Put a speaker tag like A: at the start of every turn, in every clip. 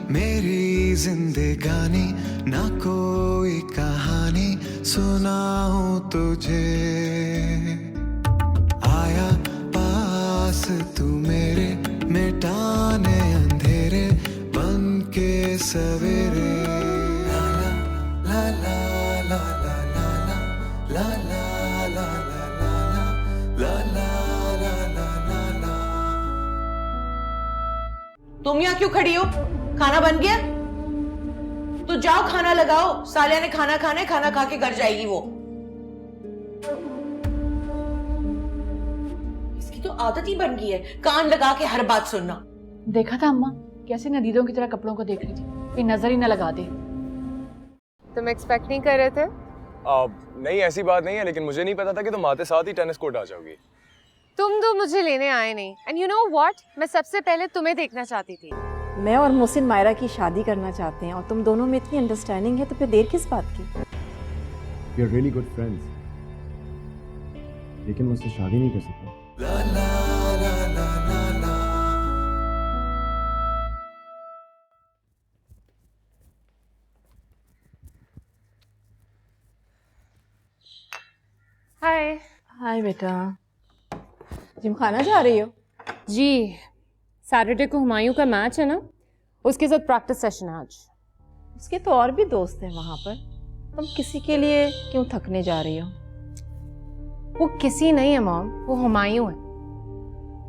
A: मेरी जिंदगानी ना कोई कहानी सुनाऊं तुझे। आया पास तू मेरे मिटाने अंधेरे बन के सवेरे। ला ला ला ला ला ला ला ला ला ला ला ला ला ला ला।
B: तुम यहाँ क्यों खड़ी हो? खाना बन गया? तो जाओ खाना लगाओ। सालिया ने खाना खाना है, खाना खा के घर जाएगी वो। इसकी तो आदत ही बन गई है कान लगा के हर बात सुनना।
C: देखा था अम्मा कैसे नदीदों की तरह कपड़ों को देख रही थी, कहीं नजर ही न लगा दे।
D: तुम एक्सपेक्ट नहीं कर रहे थे?
E: नहीं ऐसी बात नहीं है, लेकिन मुझे नहीं पता था कि तुम आते साथ ही टेनिस कोर्ट आ जाओगी।
D: तुम तो मुझे लेने आए नहीं। एंड यू नो व्हाट, मैं सबसे पहले तुम्हें देखना चाहती थी।
F: मैं और मोहसिन मायरा की शादी करना चाहते हैं और तुम दोनों में इतनी अंडरस्टैंडिंग है, तो फिर देर किस बात की?
G: We are really good friends, लेकिन मुझसे शादी नहीं कर सकता।
A: ला ला ला ला ला ला।
D: हाय।
F: हाय बेटा, जिमखाना जा रही हो?
D: जी, सैटरडे को हुमायूं का मैच है ना, उसके साथ प्रैक्टिस सेशन है आज।
F: उसके तो और भी दोस्त हैं वहाँ पर, तुम किसी के लिए क्यों थकने जा रही हो?
D: वो किसी नहीं है मॉम, वो हुमायूं है।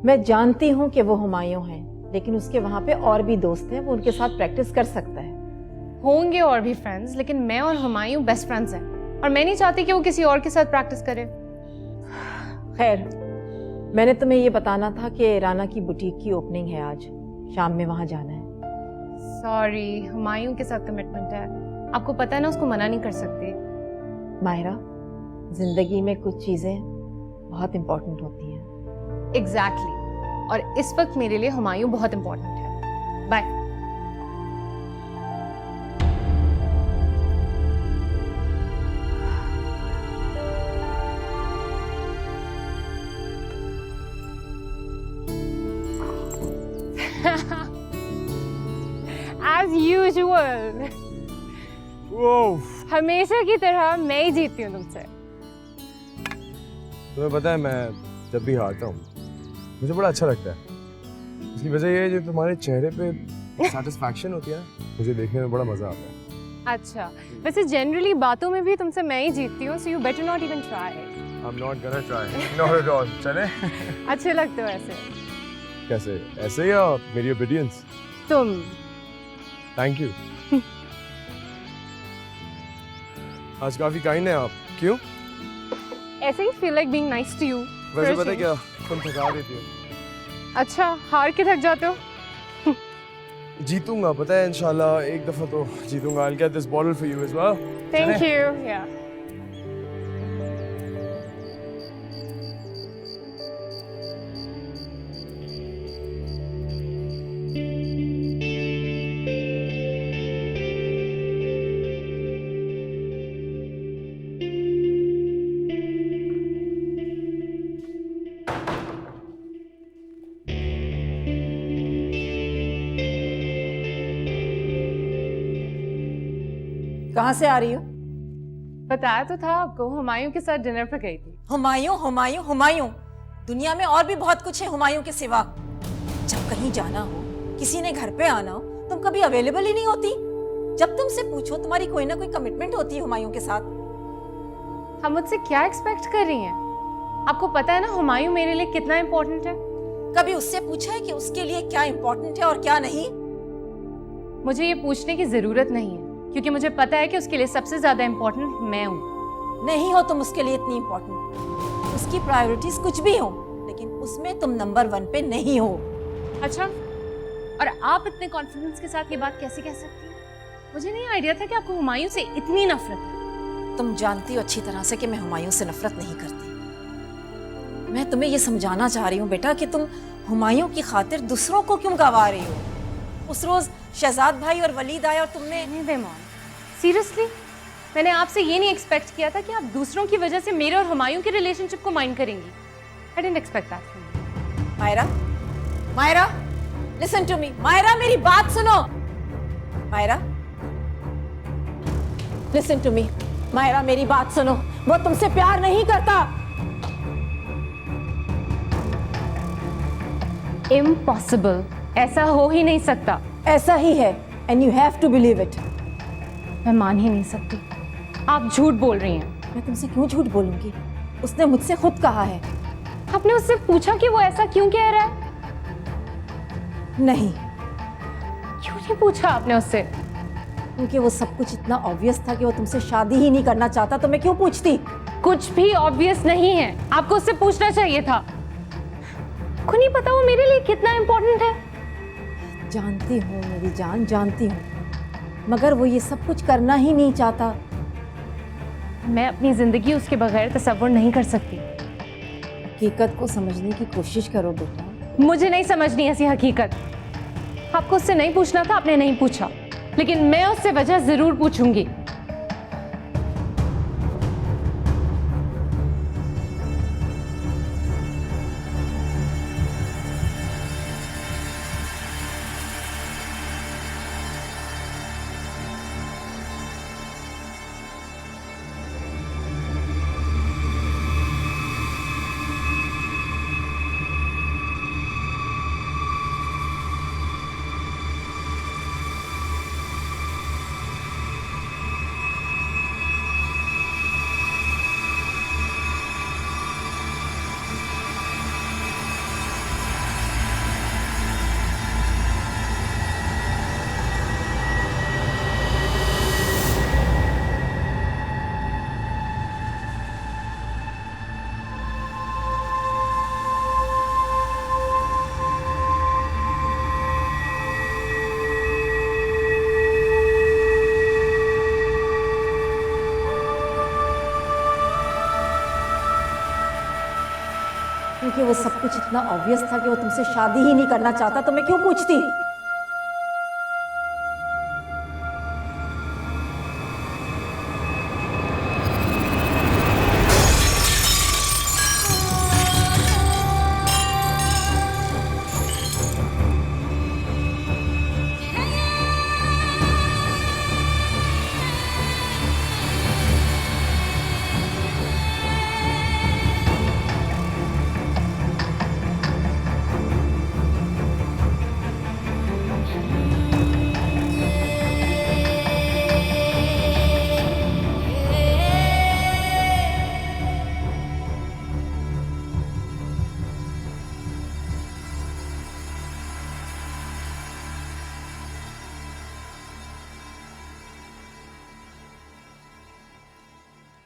F: मैं जानती हूँ कि वो हुमायूं हैं, लेकिन उसके वहाँ पे और भी दोस्त हैं, वो उनके साथ प्रैक्टिस कर सकता है।
D: होंगे और भी फ्रेंड्स, लेकिन मैं और हुमायूं बेस्ट फ्रेंड्स हैं और मैं नहीं चाहती कि वो किसी और के साथ प्रैक्टिस करे।
F: खैर, मैंने तुम्हें ये बताना था कि राना की बुटीक की ओपनिंग है आज, शाम में वहाँ जाना है।
D: सॉरी, हुमायूं के साथ कमिटमेंट है, आपको पता है ना, उसको मना नहीं कर सकती।
F: मायरा, जिंदगी में कुछ चीजें बहुत इंपॉर्टेंट होती हैं।
D: एग्जैक्टली, और इस वक्त मेरे लिए हुमायूं बहुत इंपॉर्टेंट है। बाय। As usual, हमेशा की तरह मैं ही जीतती हूँ तुमसे।
E: तुम्हें पता है, मैं जब भी हारता हूँ मुझे बड़ा अच्छा लगता है। इसकी वजह ये है जो तुम्हारे चेहरे पे सैटिस्फैक्शन होती है, मुझे देखने में बड़ा मजा आता है।
D: अच्छा, वैसे जनरली बातों में भी तुमसे मैं ही जीतती हूँ, so you better not even try.
E: I'm not gonna try. Not at all. चले?
D: अच्छे लगते हो ऐसे।
E: कैसे? ऐसे या मेरी obedience?
D: तुम।
E: Thank you. आज काफी काइंड है आप। क्यों?
D: ऐसे ही feel like being nice to you.
E: वैसे पता है क्या, तुम थका देती हो।
D: अच्छा, हार के थक जाते हो?
E: जीतूंगा, पता है, इंशाल्लाह एक दफा तो जीतूंगा। I'll get this bottle for you as well.
D: Thank you. Yeah.
F: कहाँ से आ रही हो?
D: बताया तो था आपको, हुमायूं के साथ डिनर पे गई थी।
F: हुमायूं, हुमायूं, हुमायूं। दुनिया में और भी बहुत कुछ है हुमायूं के सिवा। जब कहीं जाना हो, किसी ने घर पे आना हो, तुम कभी अवेलेबल ही नहीं होती। जब तुमसे पूछो तुम्हारी कोई ना कोई कमिटमेंट होती है हुमायूं के साथ।
D: हम मुझसे क्या एक्सपेक्ट कर रही हैं? आपको पता है ना हुमायूं मेरे लिए कितना इम्पोर्टेंट है।
F: कभी उससे पूछा है कि उसके लिए क्या इम्पोर्टेंट है और क्या नहीं?
D: मुझे ये पूछने की जरूरत नहीं है, क्योंकि मुझे पता है कि उसके लिए सबसे ज्यादा इम्पोर्टेंट मैं हूँ।
F: नहीं हो तुम उसके लिए इतनी इम्पोर्टेंट। उसकी प्रायोरिटीज कुछ भी हो, लेकिन उसमें तुम नंबर 1 पे नहीं हो।
D: अच्छा, और आप इतने कॉन्फिडेंस के साथ ये बात कैसे कह सकती हैं? मुझे नहीं आइडिया था कि आपको हुमायूं से इतनी नफरत है।
F: तुम जानती हो अच्छी तरह से कि मैं हुमायूं से नफरत नहीं करती। मैं तुम्हें ये समझाना चाह रही हूँ बेटा कि तुम हुमायूं की खातिर दूसरों को क्यों गंवा रही हो। उस रोज शहजाद भाई और वलीद आए और तुमने
D: सीरियसली, मैंने आपसे ये नहीं एक्सपेक्ट किया था कि आप दूसरों की वजह से मेरे और हुमायूं के रिलेशनशिप को माइंड करेंगी। I didn't expect that from you.
F: Myra, Myra, listen to me. Myra, मेरी बात सुनो। Myra, listen to me. Myra मेरी बात सुनो, वो तुमसे प्यार नहीं करता।
D: इम्पॉसिबल, ऐसा हो ही नहीं सकता।
F: ऐसा ही है, and you have to believe it.
D: मैं मान ही नहीं सकती, आप झूठ बोल रही हैं।
F: मैं तुमसे क्यों झूठ बोलूंगी? उसने मुझसे खुद कहा है।
D: आपने उससे पूछा कि वो ऐसा क्यों कह रहा है?
F: नहीं,
D: क्यों नहीं पूछा आपने उससे?
F: क्योंकि वो सब कुछ इतना ऑब्वियस था कि वो तुमसे शादी ही नहीं करना चाहता, तो मैं क्यों पूछती?
D: कुछ भी ऑब्वियस नहीं है, आपको उससे पूछना चाहिए था। आपको नहीं पता वो मेरे लिए कितना इम्पोर्टेंट है?
F: जानती हूँ मेरी जान, जानती हूँ, मगर वो ये सब कुछ करना ही नहीं चाहता।
D: मैं अपनी जिंदगी उसके बगैर तसव्वुर नहीं कर सकती।
F: हकीकत को समझने की कोशिश करो बेटा।
D: मुझे नहीं समझनी ऐसी हकीकत। आपको उससे नहीं पूछना था, आपने नहीं पूछा, लेकिन मैं उससे वजह जरूर पूछूंगी।
F: क्योंकि वो सब कुछ इतना ऑब्वियस था कि वो तुमसे शादी ही नहीं करना चाहता, तो मैं क्यों पूछती?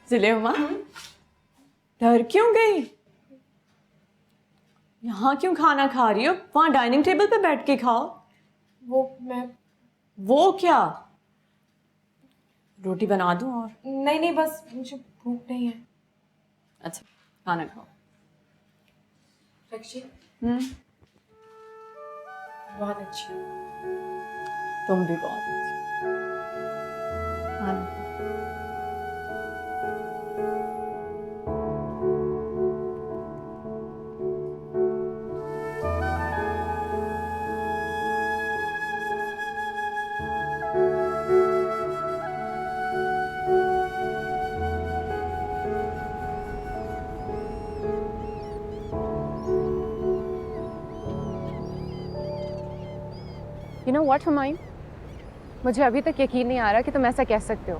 B: जिलेमा, डर क्यों गई? यहाँ क्यों खाना खा रही हो? वहां डाइनिंग टेबल पे बैठ के खाओ। वो क्या? रोटी बना दूं? और
H: नहीं, बस मुझे भूख नहीं है।
B: अच्छा, खाना खाओ।
H: रक्षी बहुत अच्छी।
B: तुम भी बहुत अच्छी। खाना खाओ।
D: You know what, Humayun? मुझे अभी तक यकीन नहीं आ रहा कि तुम ऐसा कह सकते हो।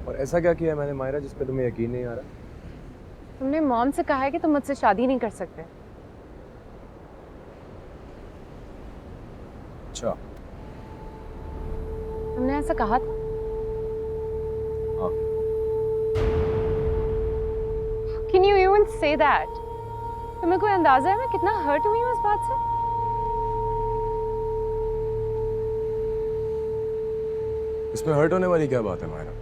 E: और ऐसा क्या किया है मैंने मायरा जिस पे तुम्हें यकीन नहीं आ रहा?
D: तुमने मॉम से कहा है कि तुम मुझसे शादी नहीं कर सकते।
E: अच्छा।
D: तुमने ऐसा कहा था?
E: हाँ।
D: Can you even say that? तुम्हें कोई अंदाजा है मैं कितना हर्ट हुई हूँ इस बात से?
E: इसमें हर्ट होने वाली क्या बात है मायरा?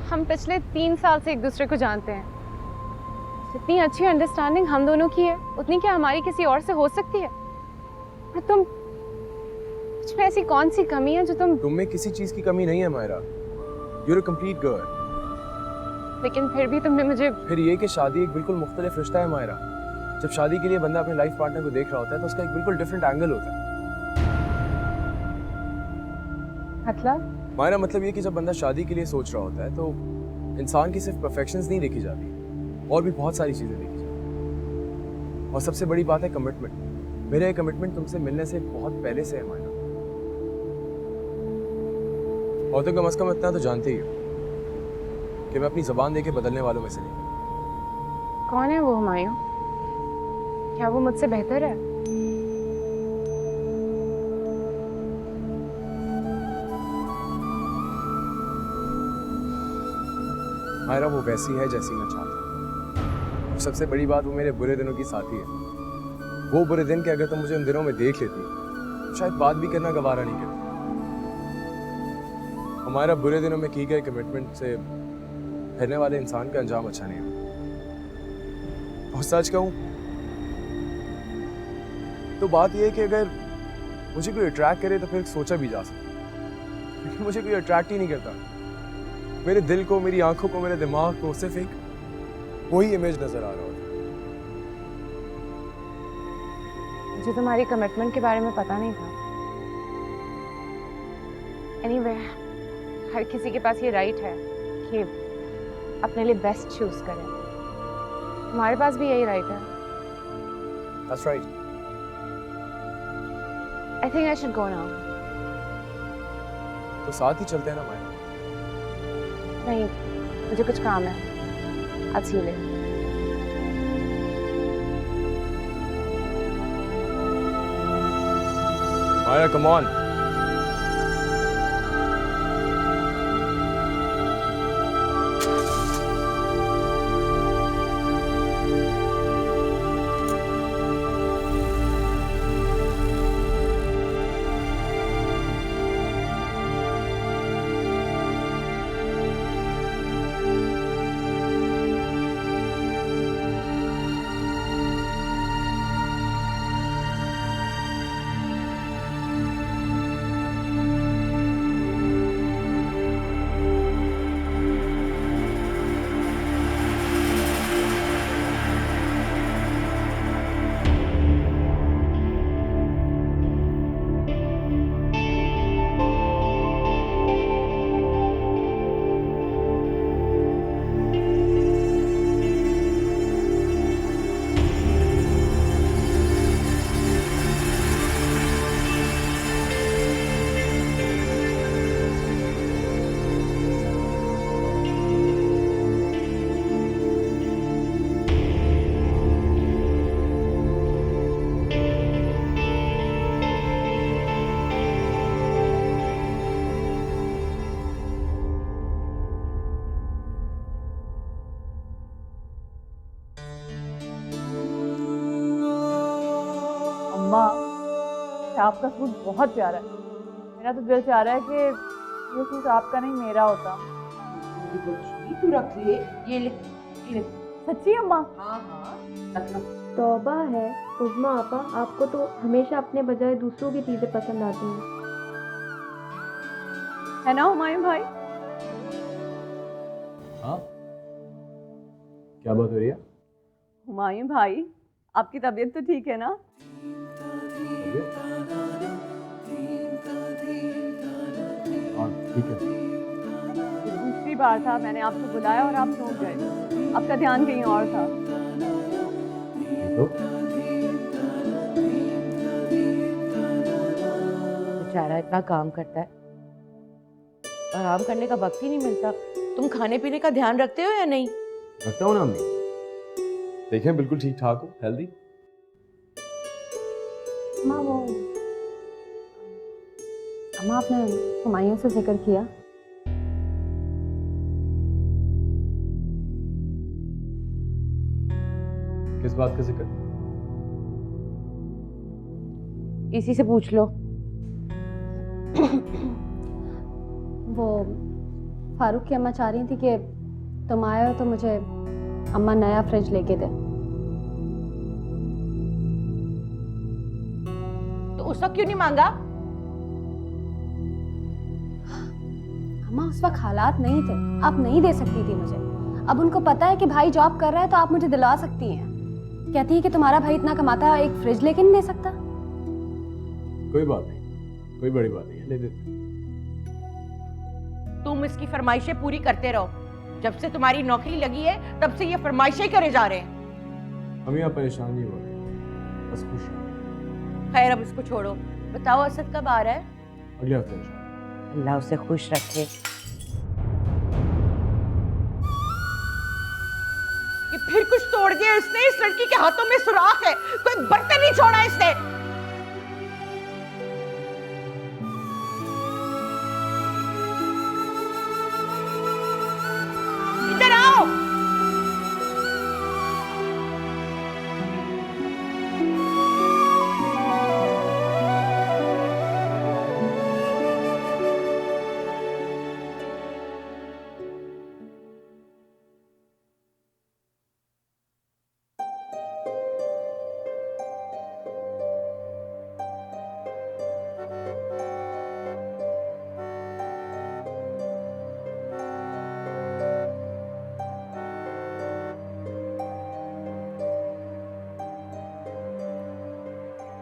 D: हम पिछले 3 साल से एक दूसरे को जानते हैं। जितनी अच्छी अंडरस्टैंडिंग हम दोनों की है, उतनी क्या हमारी किसी और से हो सकती है? और तुम, मुझ में ऐसी कौन सी कमी है जो
E: तुम में किसी चीज की कमी नहीं है Myra. You're a complete girl.
D: लेकिन फिर भी तुमने मुझे
E: फिर ये कि शादी एक बिल्कुल मुख्तलिफ रिश्ता है मायरा। जब शादी के लिए बंदा अपने लाइफ पार्टनर को देख रहा होता है तो उसका एक बिल्कुल डिफरेंट एंगल होता है।
D: मतलब
E: मायरा मतलब ये कि जब बंदा शादी के लिए सोच रहा होता है तो इंसान की सिर्फ परफेक्शंस नहीं देखी जाती, और भी बहुत सारी चीज़ें देखी जाती। और सबसे बड़ी बात है कमिटमेंट। मेरा ये कमिटमेंट तुमसे मिलने से बहुत पहले से है मायरा। और तो कम से कम इतना तो जानते ही हो कि मैं अपनी ज़बान दे के बदलने वालों में से नहीं।
D: कौन है वो हुमायूं? क्या वो मुझसे बेहतर है?
E: मायरा वो वैसी है जैसी मैं चाहता हूँ। और सबसे बड़ी बात, वो मेरे बुरे दिनों की साथी है। वो बुरे दिन के अगर तुम मुझे उन दिनों में देख लेती तो शायद बात भी करना गवारा नहीं करती। हमारा बुरे दिनों में की गए कमिटमेंट से फिरने वाले इंसान का अंजाम अच्छा नहीं हो। और सच कहूं तो बात यह है कि अगर मुझे कोई अट्रैक्ट करे तो फिर सोचा भी जा सकता, लेकिन मुझे कोई अट्रैक्ट ही नहीं करता। मेरे दिल को, मेरी आंखों को, मेरे दिमाग को सिर्फ एक वही इमेज नजर आ रहा होता।
D: मुझे तुम्हारी कमिटमेंट के बारे में पता नहीं था। एनीवे, हर किसी के पास ये राइट है कि अपने लिए बेस्ट चूज करें। तुम्हारे पास भी यही राइट है।
E: That's right.
D: I think I should go now.
E: तो साथ ही चलते हैं ना माया।
D: नहीं, मुझे कुछ काम है। I'll see you later.
E: Maya, come on.
C: अम्मा, आपका सूट बहुत प्यारा है। मेरा तो दिल चाह रहा है कि ये सूट आपका नहीं मेरा होता।
B: तू रख ले, ये ले, ये ले।
C: सच्ची अम्मा?
B: हाँ हाँ, रख लो।
I: तौबा है उज़्मा आपा, आपको तो हमेशा अपने बजाय दूसरों की चीजें पसंद आती हैं।
C: है ना हुमायूं भाई?
E: हाँ, क्या बात हो रही है?
C: हुमायूं भाई, आपकी तबीयत तो ठीक है ना?
E: हाँ, ठीक है।
C: दूसरी बार था मैंने आपको बुलाया और आप सो गए। आपका ध्यान कहीं और था।
E: तो
B: बेचारा इतना काम करता है, आराम करने का वक्त ही नहीं मिलता। तुम खाने पीने का ध्यान रखते हो या नहीं?
E: रखता हूँ ना अम्मी। देखें, बिल्कुल ठीक ठाक हो, हेल्दी।
I: अम्मा वो अम्मा, आपने हुमायूं से जिक्र किया?
E: किस बात का जिक्र?
B: इसी से पूछ लो।
I: वो फारूक की अम्मा चाह रही थी कि तुम आए हो तो मुझे अम्मा नया फ्रिज लेके दे।
B: तो उस वक्त क्यों नहीं मांगा?
I: अम्मा उस वक्त हालात नहीं थे, आप नहीं दे सकती थी मुझे। अब उनको पता है कि भाई जॉब कर रहा है तो आप मुझे दिला सकती हैं। कहती है कि तुम्हारा भाई इतना कमाता है, एक फ्रिज लेके नहीं दे सकता।
E: कोई बात नहीं, कोई बड़ी बात नहीं है, ले देते।
B: तुम इसकी फरमाइशें पूरी करते रहो। जब से तुम्हारी नौकरी लगी है तब से ये फरमाइशें करे जा रहे हैं।
E: अम्मी आप परेशान नहीं हो रहे, बस खुश रहो।
B: खैर अब इसको छोड़ो, बताओ असद कब आ रहा है?
E: अगले हफ्ते इंशाल्लाह।
B: अल्लाह उसे खुश रखे। कि फिर कुछ तोड़ दिया इसने। इस लड़की के हाथों में सुराख है, कोई बर्तन नहीं छोड़ा इसने। इधर आओ।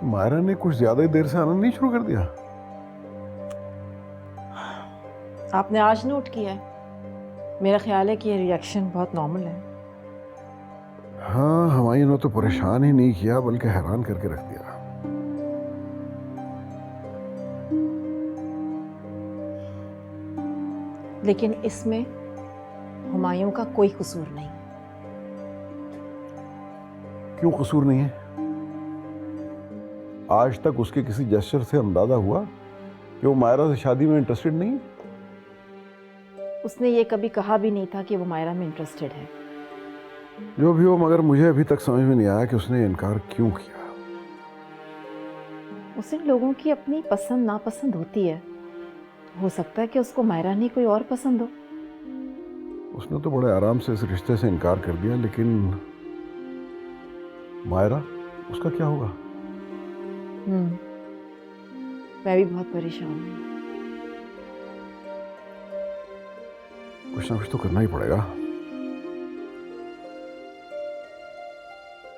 J: मायरा ने कुछ ज्यादा ही देर से आना नहीं शुरू कर दिया।
F: आपने आज नोट किया है? मेरा ख्याल है कि ये रिएक्शन बहुत नॉर्मल है।
J: हाँ, हमारी ने तो परेशान ही नहीं किया बल्कि हैरान करके रख दिया।
F: लेकिन इसमें हुमायूं का कोई कसूर नहीं।
J: क्यों कसूर नहीं है? आज तक उसके किसी जेस्चर से अंदाजा हुआ कि वो मायरा से शादी में इंटरेस्टेड नहीं?
F: उसने ये कभी कहा भी नहीं था कि वो मायरा में इंटरेस्टेड है।
J: जो भी हो, मगर मुझे अभी तक समझ में नहीं आया कि उसने इनकार क्यों किया।
F: उसे लोगों की अपनी पसंद नापसंद होती है। हो सकता है कि उसको मायरा नहीं कोई और पसंद हो।
J: उसने तो बड़े आराम से इस रिश्ते से इनकार कर दिया, लेकिन मायरा, उसका क्या होगा?
F: मैं भी बहुत परेशान हूँ।
J: कुछ ना कुछ तो करना ही पड़ेगा।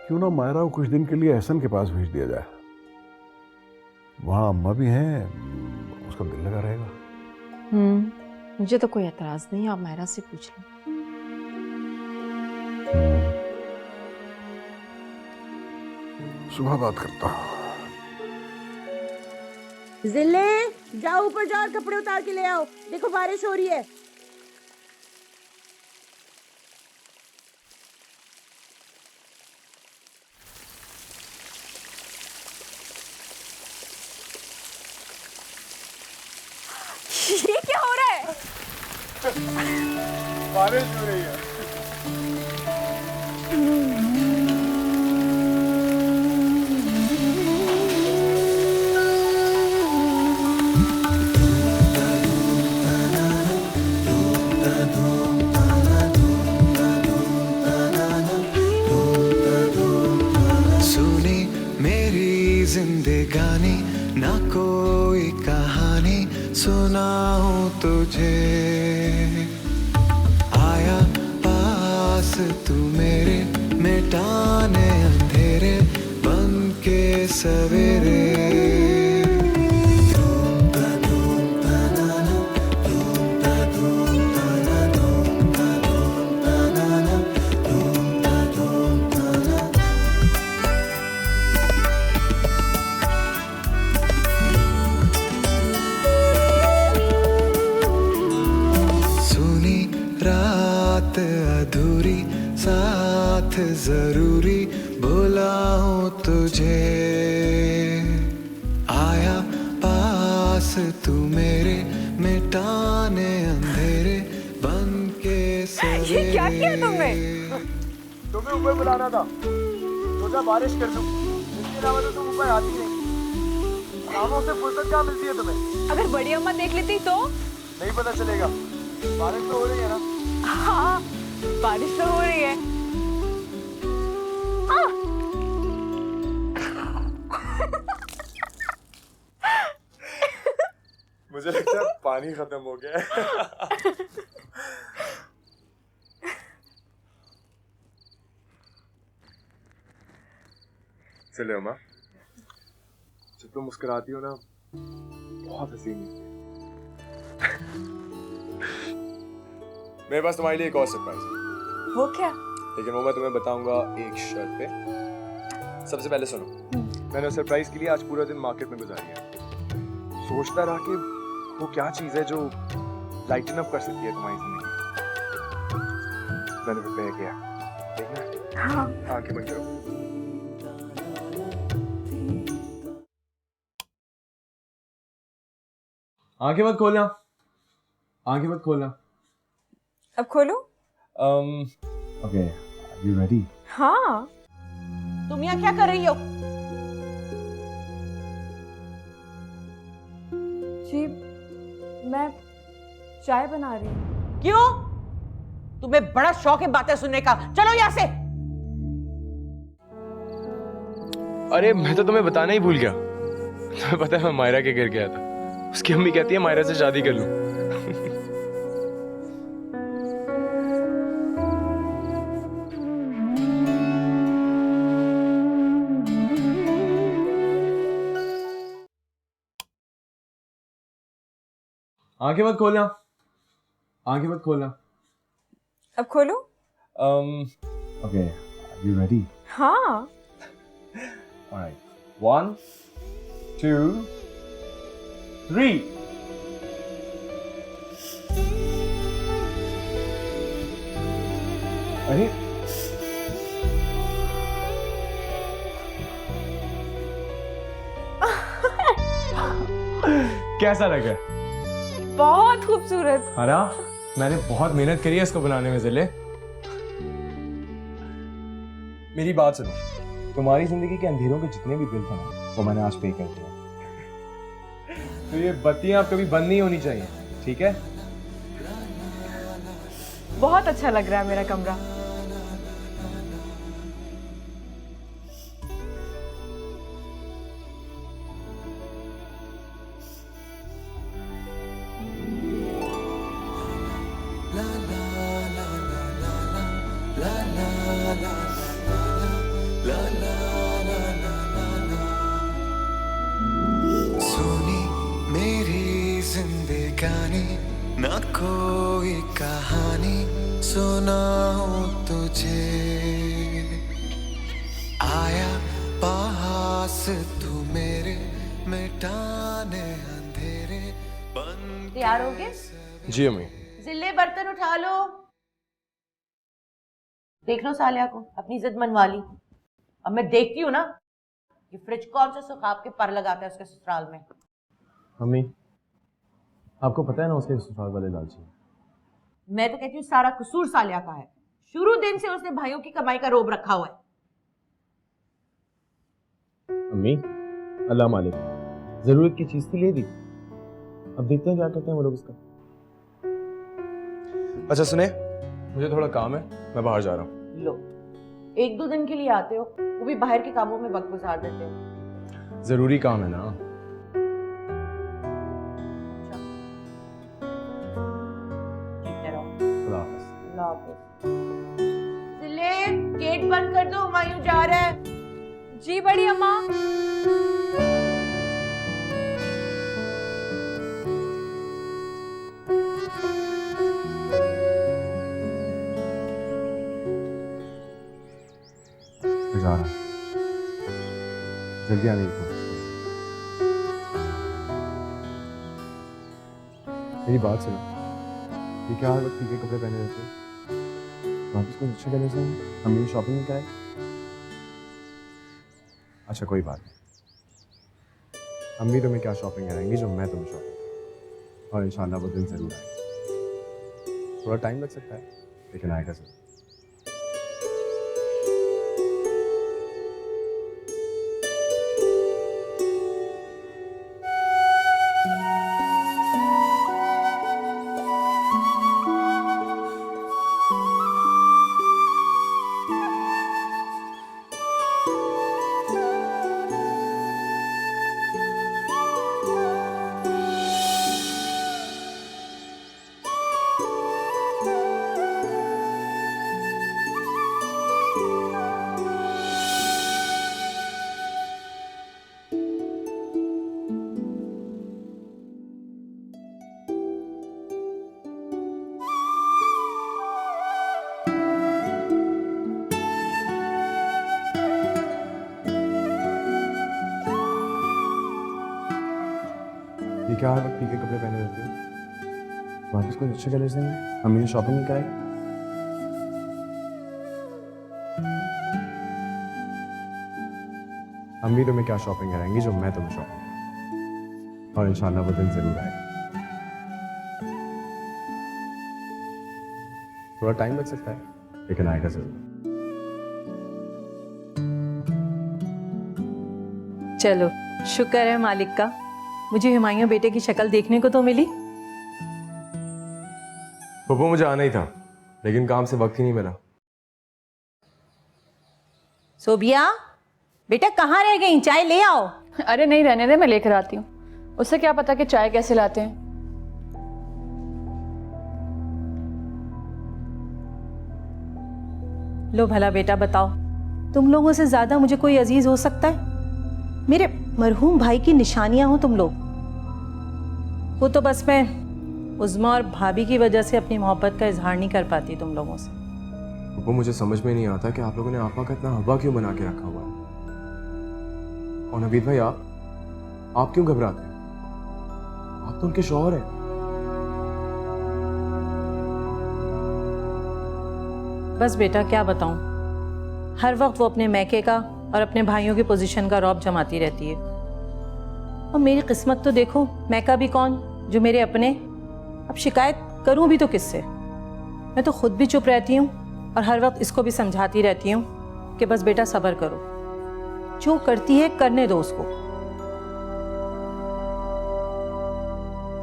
J: क्यों ना मायरा को कुछ दिन के लिए एहसन के पास भेज दिया जाए। वहां अम्मा भी हैं, उसका दिल लगा रहेगा।
F: मुझे तो कोई एतराज नहीं, आप मायरा से पूछ लो।
J: सुबह बात करता हूँ।
B: जिले, जाओ ऊपर जाओ और कपड़े उतार के ले आओ। देखो बारिश हो रही है।
D: ये क्या हो रहा है?
E: बारिश हो रही है।
A: सुनी मेरी जिंदगानी, ना कोई कहानी सुनाऊं तुझे। आया पास तू मेरे, मिटाने अंधेरे बन के सवेरे। सुनी रात अधूरी, साथ जरूरी बुलाऊं तुझे। आया पास तू मेरे, मिटाने अंधेरे बन के सवेरे।
D: ये क्या किया तुमने?
E: तुम्हें ऊपर बुलाना था, सोचा बारिश कर दूं। इसके अलावा तो तुम ऊपर आती नहीं। कामों से फुर्सत कहाँ मिलती है तुम्हें?
D: अगर बड़ी अम्मा देख लेती तो?
E: नहीं पता चलेगा। बारिश तो हो रही है ना?
D: हाँ, बारिश तो हो रही है।
E: मुझे लगता है पानी खत्म हो गया है। चले अम्मा, जब तुम मुस्कुराती हो ना, बहुत हसीन है। मेरे पास तुम्हारे लिए एक और सरप्राइज है,
F: वो क्या?
E: लेकिन वो मैं तुम्हें बताऊंगा एक शर्त पे। सबसे पहले सुनो, मैंने उस सरप्राइज के लिए आज पूरा दिन मार्केट में गुजारी है। सोचता रहा कि वो क्या चीज़ है जो लाइटन अप कर सकती है तुम्हारी जिंदगी। मैंने प्रिपेयर किया, देखना।
F: हाँ।
E: आंखें बंद करो। आंखें मत खोलना, आंखें मत खोलना।
F: अब खोलो।
G: Okay, are you ready?
F: हाँ।
B: तुम यहाँ क्या कर रही हो?
H: जी मैं चाय बना रही हूँ।
B: क्यों? तुम्हें बड़ा शौक है बातें सुनने का। चलो यहाँ से।
E: अरे मैं तो तुम्हें बताना ही भूल गया। तुम्हें पता है मैं मायरा के घर गया था, उसकी अम्मी कहती है मायरा से शादी कर लूं। आंखें मत खोलना, आंखें मत खोलना।
F: अब खोलो।
G: Okay, are you ready?
F: हाँ।
E: Alright, 1, 2, 3. अरे कैसा लगा?
F: बहुत खूबसूरत।
E: हरा, मैंने बहुत मेहनत करी है इसको बनाने में ज़िले। मेरी बात सुनो, तुम्हारी जिंदगी के अंधेरों के जितने भी बिल थे ना, वो मैंने आज पे कर दिया। तो ये बत्तियां अब कभी बंद नहीं होनी चाहिए, ठीक है?
H: बहुत अच्छा लग रहा है मेरा कमरा।
A: सुनी मेरी जिंदगानी ना कोई कहानी सुनाऊं तुझे, आया पास तू मेरे मिटाने अंधेरे बन।
B: तैयार हो गए?
E: जी अम्मी।
B: जिले बर्तन उठा लो। देख लो सालिया को, अपनी जिद मनवा ली। अब मैं देखती हूँ ना कि फ्रिज कौन से सुखाब के पर लगाता है उसके ससुराल में।
E: अम्मी, आपको पता है ना उसके ससुराल वाले लालची।
B: मैं तो कहती हूँ सारा कसूर सालिया का है। शुरू दिन से उसने भाइयों की कमाई का रोब रखा हुआ है।
E: अम्मी, अल्लाह मालिक, जरूरत की चीज थी ले दी, अब देखते हैं क्या करते हैं वो लोग उसका। अच्छा सुने, मुझे थोड़ा काम है, मैं बाहर जा रहा हूँ।
B: लो, 1-2 दिन के लिए आते हो, वो भी बाहर के कामों में वक्त गुजार देते हो।
E: जरूरी काम है ना। खुदा हाफिज।
B: जिले, गेट बंद कर दो, हुमायूं जा रहा है।
H: जी बड़ी अम्मा।
G: जा रहा हूँ, जल्दी आने की कोशिश करो। मेरी बात सुनो, ये क्या हर वक्त फीके कपड़े पहने रहते हो? वापस कुछ अच्छे कलर से अम्मी शॉपिंग में क्या है? अच्छा कोई बात नहीं, अम्मी तुम्हें क्या शॉपिंग कराएंगी जो मैं तुम्हें शॉपिंग, और इंशाल्लाह वो दिन जरूर आएगा। थोड़ा टाइम लग सकता है लेकिन आएगा जरूर।
E: ये क्या हर वक्त फीके कपड़े पहने रहती हो? वापस कुछ अच्छे कलर्स नहीं? अम्मी ने शॉपिंग नहीं कराई? अम्मी तुम्हें क्या शॉपिंग कराएंगी जो मैं तुम्हें शॉपिंग कराऊं? और इंशाल्लाह वो दिन जरूर आएगा। थोड़ा टाइम लग सकता है लेकिन आएगा जरूर।
F: चलो शुक्र है मालिक का, मुझे हुमायूं बेटे की शक्ल देखने को तो मिली।
E: पप्पू मुझे आना ही था लेकिन काम से वक्त ही नहीं मिला।
F: सोबिया बेटा कहाँ रह गई, चाय ले आओ।
C: अरे नहीं, रहने दे, मैं लेकर आती हूँ। उससे क्या पता कि चाय कैसे लाते हैं।
F: लो भला बेटा बताओ, तुम लोगों से ज्यादा मुझे कोई अजीज हो सकता है? मेरे मरहूम भाई की निशानियां हो तुम लोग। वो तो बस मैं उज़्मा और भाभी की वजह से अपनी मोहब्बत का इजहार नहीं कर पाती तुम लोगों से।
E: पप्पू मुझे समझ में नहीं आता कि आप लोगों ने आपा का इतना हवा क्यों बना के रखा हुआ है। और नवीद भाई आप क्यों घबराते हैं? आप तो उनके शौहर हैं।
F: बस बेटा क्या बताऊं, हर वक्त वो अपने मैके का और अपने भाइयों की पोजीशन का रौब जमाती रहती है। और मेरी किस्मत तो देखो, मैका भी कौन जो मेरे अपने। अब शिकायत करूं भी तो किससे? मैं तो खुद भी चुप रहती हूँ और हर वक्त इसको भी समझाती रहती हूँ कि बस बेटा सब्र करो, जो करती है करने दो उसको।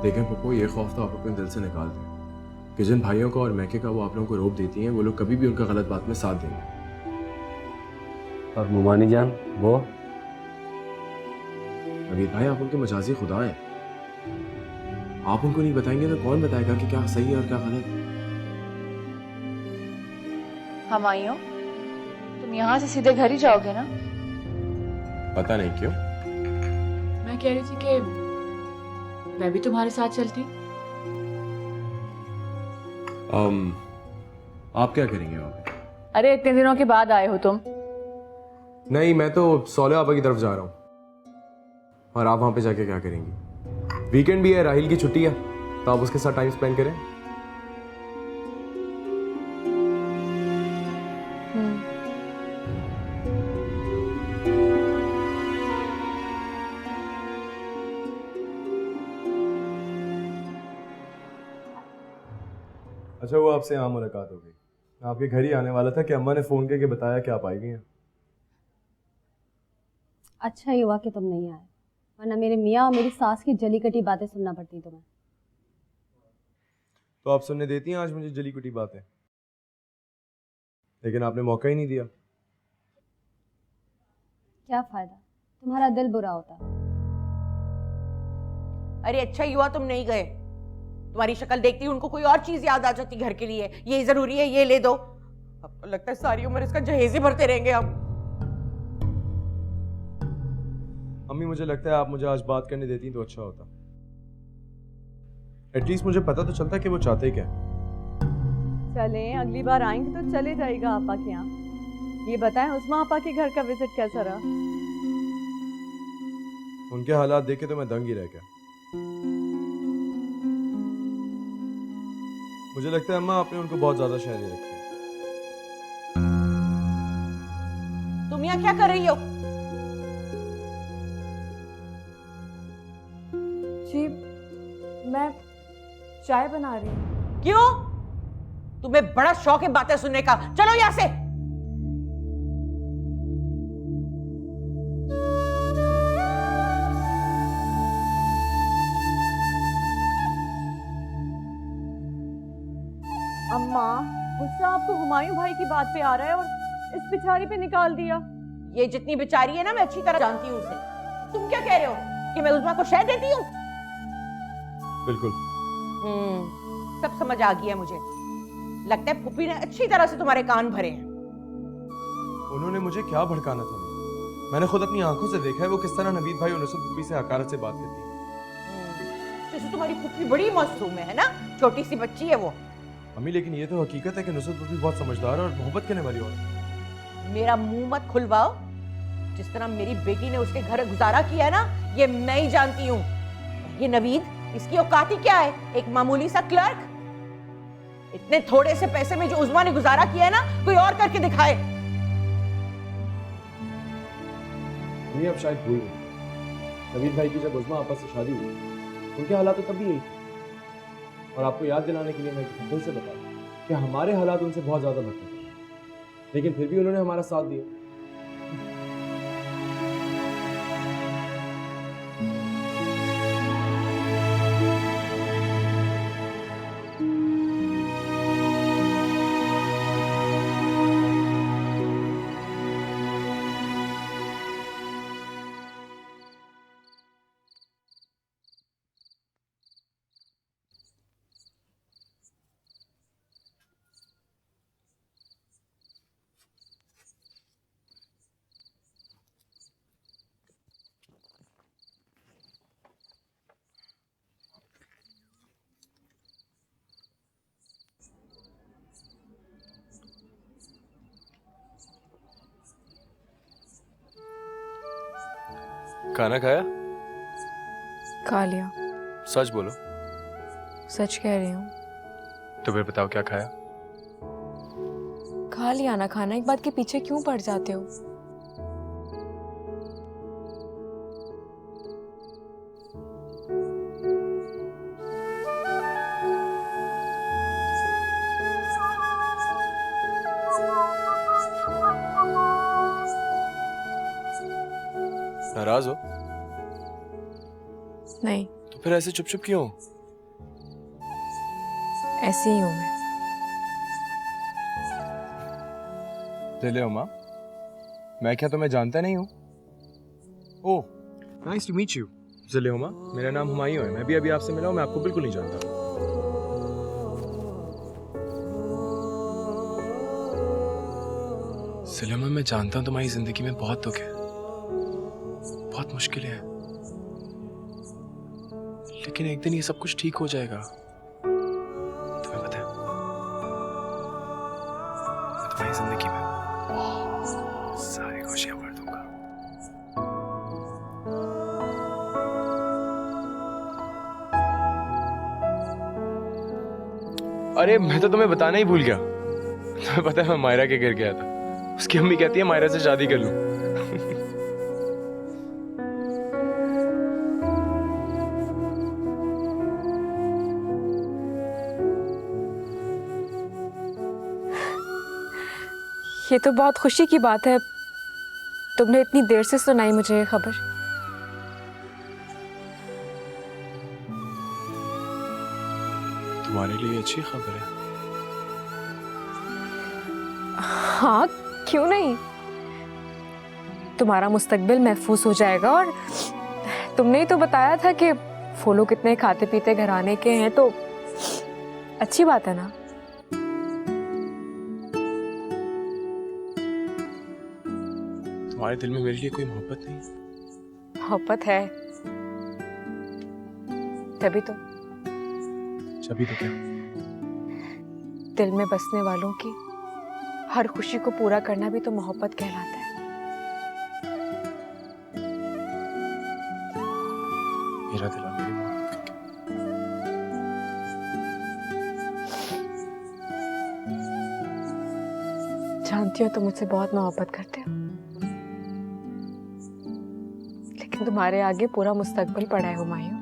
E: देखें पप्पू, ये खौफ तो आप अपने दिल से निकाल दें कि जिन भाइयों को और मैके का वो आप लोगों को रोप देती हैं, वो लोग कभी भी उनका गलत बात में साथ देंगे।
K: और मुमानी जान वो?
E: नवीद भाई आप उनके मजाजी खुदा हैं। आप उनको नहीं बताएंगे तो कौन बताएगा कि क्या सही है और क्या गलत?
C: हुमायूं, तुम यहाँ से सीधे घर ही जाओगे ना?
E: पता नहीं क्यों।
C: मैं कह रही थी कि मैं भी तुम्हारे साथ चलती।
E: आप क्या करेंगे वहाँ पे?
C: अरे इतने दिनों के बाद आए हो तुम।
E: नहीं, मैं तो सौले आपा की तरफ जा रहा हूँ। और आप वहाँ पे जाके क्या करेंगी? वीकेंड भी है, राहिल की छुट्टी है, तो आप उसके साथ टाइम स्पेंड करें। अच्छा वो आपसे यहाँ मुलाकात हो गई, मैं आपके घर ही आने वाला था कि अम्मा ने फ़ोन करके बताया कि आप आई गई हैं।
I: अच्छा ही हुआ कि तुम नहीं आए, वरना मेरे मियाँ और मेरी सास की जली कटी बातें सुनना पड़ती तुम्हें।
E: तो आप सुनने देती हैं आज मुझे जली कुटी बातें, लेकिन आपने मौका ही नहीं दिया।
I: क्या फायदा, तुम्हारा दिल बुरा होता।
B: अरे अच्छा ही हुआ तुम नहीं गए, तुम्हारी शक्ल देखती उनको कोई और चीज याद आ जाती घर के लिए। ये जरूरी है, ये ले दो। अब तो लगता है सारी उम्र इसका जहेज ही भरते रहेंगे हम।
E: अम्मी मुझे लगता है आप मुझे आज बात करने देती तो अच्छा होता। एटलीस्ट मुझे पता तो चलता कि वो चाहते क्या।
H: चले अगली बार आएंगे तो चले जाएगा आपा के यहाँ। ये बताएं उस्मा आपा के घर का विजिट कैसा रहा?
E: उनके हालात देखे तो मैं दंग ही रह गया। मुझे लगता है अम्मा आपने उनको बहुत ज्यादा शय दे रखी है।
B: तुम यहाँ क्या कर रही हो?
H: जी मैं चाय बना रही हूँ।
B: क्यों? तुम्हें बड़ा शौक है बातें सुनने का। चलो यहाँ से।
H: अम्मा गुस्सा आपको हुमायूं भाई की बात पे आ रहा है और इस बेचारी पे निकाल दिया।
B: ये जितनी बेचारी है ना, मैं अच्छी तरह जानती हूँ उसे। तुम क्या कह रहे हो कि मैं उस्मा को शह देती हूँ?
E: बिल्कुल।
B: सब समझ आ गया मुझे। लगता है फूफी ने अच्छी तरह से तुम्हारे कान भरे हैं।
E: उन्होंने मुझे क्या भड़काना था? मैंने खुद अपनी आंखों से देखा है वो किस तरह नवीद भाई और नुसरत फूफी से हकारत से बात करती है।
B: जैसे तुम्हारी फूफी बड़ी मासूम है ना, छोटी सी बच्ची है वो।
E: अम्मी लेकिन ये तो हकीकत है कि नुसरत फूफी बहुत समझदार और मोहब्बत करने वाली औरत है।
B: मेरा मुंह मत खुलवाओ। जिस तरह मेरी बेटी ने उसके घर गुजारा किया है ना, ये मैं ही जानती हूँ। ये नवीद, इसकी औकात ही क्या है? एक मामूली सा क्लर्क। इतने थोड़े से पैसे में जो उस्मा ने गुजारा किया है ना, कोई और करके दिखाए।
E: नहीं, अब शायद भूल गई। नवीद भाई की जब उस्मा आपस से शादी हुई, उनके हालात तो तब भी यही थे। और आपको याद दिलाने के लिए मैं फिर से बता दूं कि हमारे हालात उनसे बहुत ज्यादा बेहतर थे, लेकिन फिर भी उन्होंने हमारा साथ दिया।
L: खाना खाया?
D: खा लिया।
L: सच बोलो।
D: सच कह रही हूँ।
L: तो फिर बताओ क्या खाया?
D: खा लिया ना। खाना एक बात के पीछे क्यों पड़ जाते हो?
L: नाराज हो?
D: नहीं।
L: तो फिर ऐसे चुप चुप क्यों?
D: ऐसे ही हूँ मैं।
E: चले माँ, मैं क्या तुम्हें जानता नहीं हूँ? ओह, नाइस टू मीट यू। ज़िले-उमा, मेरा नाम हुमायूं है। मैं भी अभी आपसे मिला हूँ, मैं आपको बिल्कुल नहीं जानता।
L: ज़िले-उमा, मैं जानता हूँ तुम्हारी जिंदगी में बहुत दुख है, बहुत मुश्किलें हैं, लेकिन एक दिन ये सब कुछ ठीक हो जाएगा। तुम्हें पता है, मैं तुम्हारी जिंदगी में बहुत सारी खुशियां भर दूंगा।
E: अरे मैं तो तुम्हें बताना ही भूल गया। तुम्हें पता है मैं मायरा के घर गया था। उसकी अम्मी कहती है मायरा से शादी कर लूं।
D: ये तो बहुत खुशी की बात है। तुमने इतनी देर से सुनाई मुझे ये खबर।
L: तुम्हारे लिए अच्छी खबर है।
D: हाँ, क्यों नहीं। तुम्हारा मुस्तकबिल महफूज हो जाएगा। और तुमने ही तो बताया था कि फूलो कितने खाते पीते घराने के हैं, तो अच्छी बात है ना।
L: तुम्हारे दिल में मेरे लिए कोई मोहब्बत नहीं?
D: मोहब्बत है, तभी तो।
L: क्या?
D: दिल में बसने वालों की हर खुशी को पूरा करना भी तो मोहब्बत कहलाता है।
L: मेरा दिल और मेरी मोहब्बत करके।
D: जानती हो तुम मुझसे बहुत मोहब्बत करते हो, लेकिन तुम्हारे आगे पूरा मुस्तकबिल पड़ा है हुमायूं।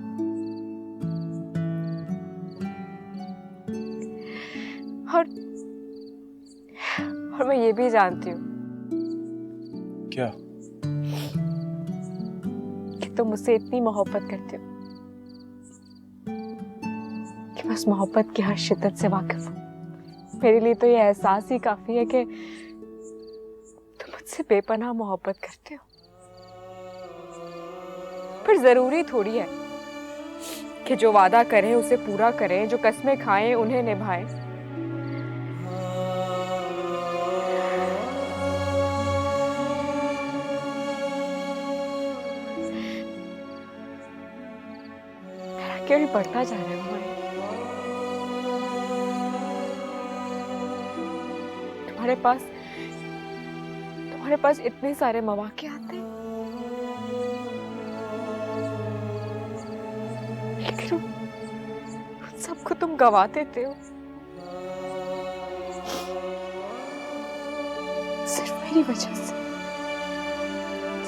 D: और मैं ये भी जानती हूँ।
L: क्या?
D: कि तुम मुझसे इतनी मोहब्बत करते हो कि मैं उस मोहब्बत की हर शिद्दत से वाकिफ हूँ। मेरे लिए तो ये एहसास ही काफी है कि तुम मुझसे बेपनाह मोहब्बत करते हो। पर जरूरी थोड़ी है कि जो वादा करें उसे पूरा करें, जो कस्में खाएं उन्हें निभाएं। क्यों बढ़ता जा रहा है हमारे? तुम्हारे पास इतने सारे मौके आते हैं, क्यों सबको तुम गवा देते हो? सिर्फ मेरी वजह से,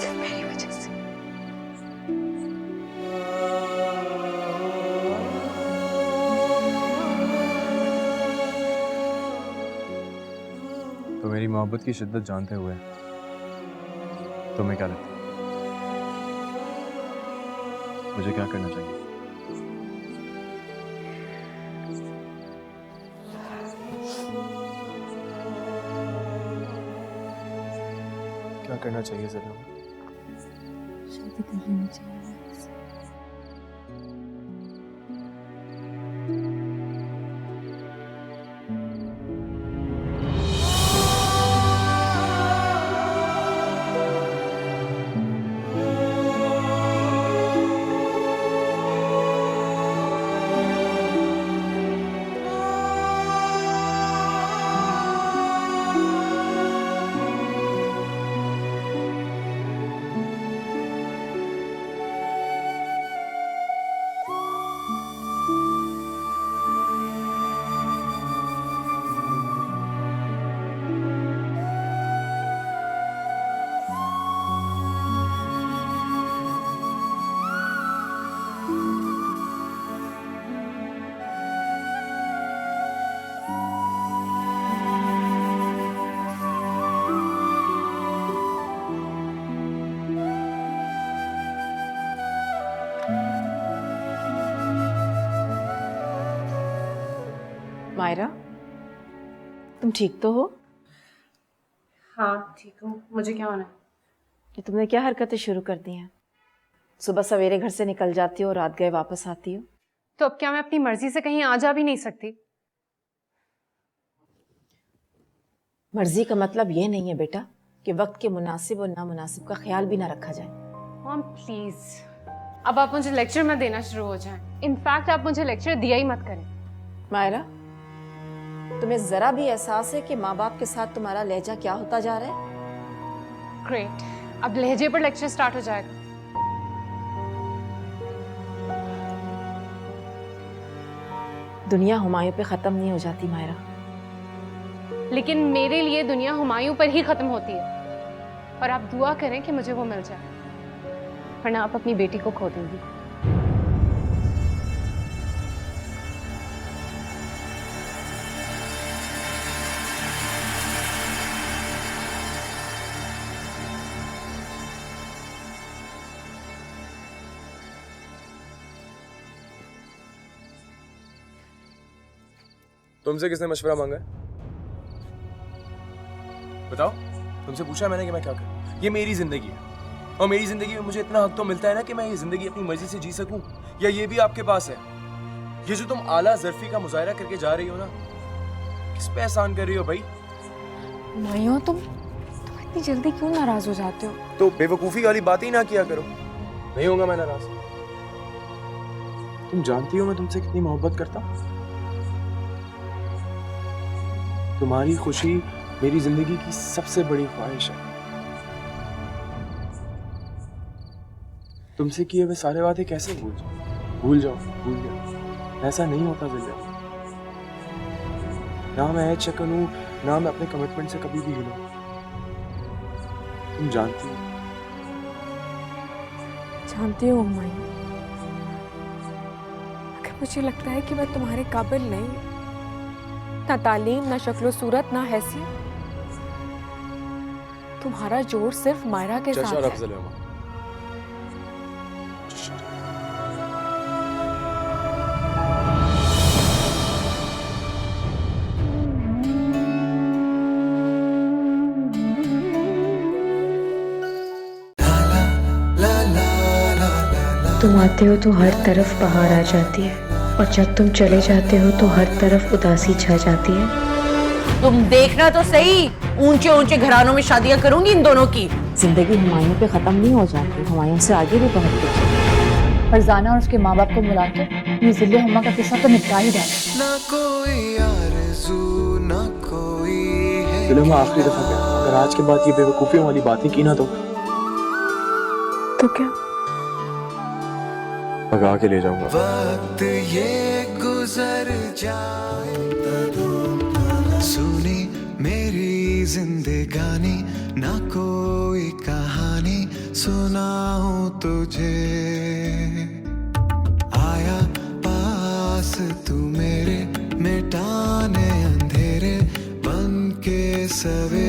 D: सिर्फ मेरी वजह से।
E: तो मेरी मोहब्बत की शिद्दत जानते हुए तुम्हें क्या लगता है मुझे क्या करना चाहिए? क्या करना चाहिए जरा?
I: शादी कर लेनी चाहिए।
F: मायरा, तुम ठीक तो हो?
D: हाँ ठीक हूँ। मुझे क्या होना है?
F: कि तुमने क्या हरकतें शुरू कर दी हैं? सुबह सवेरे घर से निकल जाती हो और रात गए वापस आती हो।
D: तो अब क्या मैं अपनी मर्जी से कहीं आ जा भी नहीं सकती?
F: मर्जी का मतलब ये नहीं है बेटा कि वक्त के मुनासिब और नामुनासिब का ख्याल भी ना रखा जाए।
D: मॉम प्लीज, अब आप मुझे लेक्चर मत देना शुरू हो जाएं। इनफैक्ट आप मुझे लेक्चर दिया ही मत करें।
F: मायरा, तुम्हें जरा भी एहसास है कि माँ बाप के साथ तुम्हारा लहजा क्या होता जा रहा है?
D: ग्रेट, अब लहजे पर लेक्चर स्टार्ट हो जाएगा।
F: दुनिया हुमायूं पे खत्म नहीं हो जाती मायरा।
D: लेकिन मेरे लिए दुनिया हुमायूं पर ही खत्म होती है। और आप दुआ करें कि मुझे वो मिल जाए, वरना आप अपनी बेटी को खो देंगी।
E: तुमसे किसने मशवरा मांगा है? बताओ, तुमसे पूछा है मैंने कि मैं क्या करूं? ये मेरी जिंदगी है और मेरी जिंदगी में मुझे इतना हक तो मिलता है ना कि मैं ये जिंदगी अपनी मर्जी से जी सकूं। या ये भी आपके पास है? ये जो तुम आला ज़र्फी का मुजाहरा करके जा रही हो ना, किस पे एहसान कर रही हो भाई?
D: मायूं, तुम इतनी जल्दी क्यों नाराज हो जाते हो?
E: तो बेवकूफी वाली बात ही ना किया करो। नहीं होगा मैं नाराज। तुम जानती हो मैं तुमसे कितनी मोहब्बत करता हूं। तुम्हारी खुशी मेरी जिंदगी की सबसे बड़ी ख्वाहिश है। तुमसे किए हुए सारे वादे कैसे भूल जाओ? भूल जाओ। ऐसा नहीं होता जिंदगी। ना मैं ऐश करूं, ना मैं अपने कमिटमेंट से कभी भी हिलूं। तुम जानती हो।
D: जानती हूँ हुमायूं, अगर मुझे लगता है कि मैं तुम्हारे काबिल नहीं, ना तालीम, ना शक्लो सूरत, ना हैसियत, तुम्हारा जोर सिर्फ मायरा के साथ है।
M: तुम आते हो तो हर तरफ बहार आ जाती है, और जब तुम चले जाते हो तो हर तरफ उदासी छा जाती है।
B: तुम देखना तो सही, ऊंचे ऊंचे घरानों में शादियां करूंगी इन दोनों की।
F: जिंदगी हुमायूं पे खत्म नहीं हो जाती, हुमायूं से आगे भी बहुत कुछ है।
C: फरजाना और उसके माँ बाप को बुला के ये जिले हुमा का किस्सा तो निपटा ही डाला।
A: ना कोई आरज़ू ना कोई है।
E: चलो मैं आखिरी दफा क्या, अगर आज के बाद ये बेवकूफियों वाली बातें की ना तो
D: क्या
E: भगा के ले जाऊंगा।
A: वक्त ये गुजर जाए, सुनी मेरी जिंदगानी, ना कोई कहानी सुनाऊं तुझे। आया पास तू मेरे, मिटाने अंधेरे, बन के सवे